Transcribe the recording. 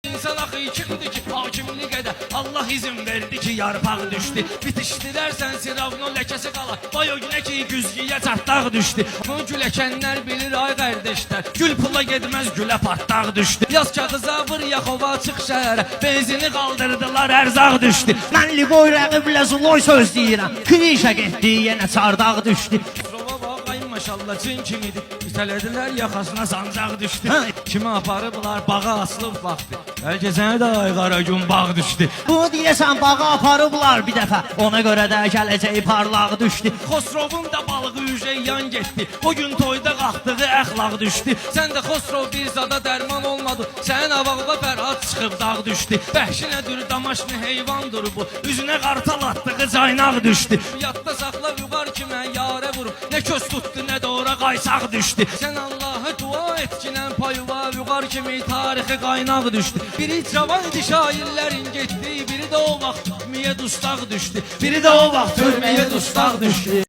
İnsan axı kimdir ki hakimlik edə Allah izin verdi ki yarpaq düşdü. Bitişdirərsən siravnun ləkəsi qala vay o günə ki güzgiyə çartdaq düşdü. Bu güləkənlər bilir ay qardeşlər gül pula getməz gülə partdaq düşdü. Yaz kağıza vır yaxova çıx şəhərə benzini qaldırdılar ərzaq düşdü. Mən Liboy rəqiblə Zuloy söz deyirəm Krişə getdi yenə çardaq düşdü. Maşallah cin kimidir. İtələdilər yaxasına sancaq düşdü. Kimi aparıblar bağa asılıb baxdı. Bəlkə sənə də ayqara gün bağ düşdü. Bu deyəsən bağa aparıblar bir dəfə. Ona görə də gələcəyi parlaq düşdü. Xosrovun da balığı yüzeyyan getdi. O gün toyda qalxdığı əxlaq düşdü. Sən də Xosrov bir zada dərman olmadı. Sənin avaqda Fərhad çıxıb dağ düşdü. Bəhşinədir damaşını heyvandır bu. Üzünə qartal atdığı caynaq düşdü. Yadda saxla vüqar ki mən yarə vurub. Nə köz tutdu nə də ora qaysaq düşdü. Sən Allah'a dua et ki nən payıva vüqar kimi tarixi qaynaq düşdü. Biri cavan idi şairlərin getdi. Biri də o vaxt türməyə dustaq düşdü. Biri də o vaxt türməyə dustaq düşdü.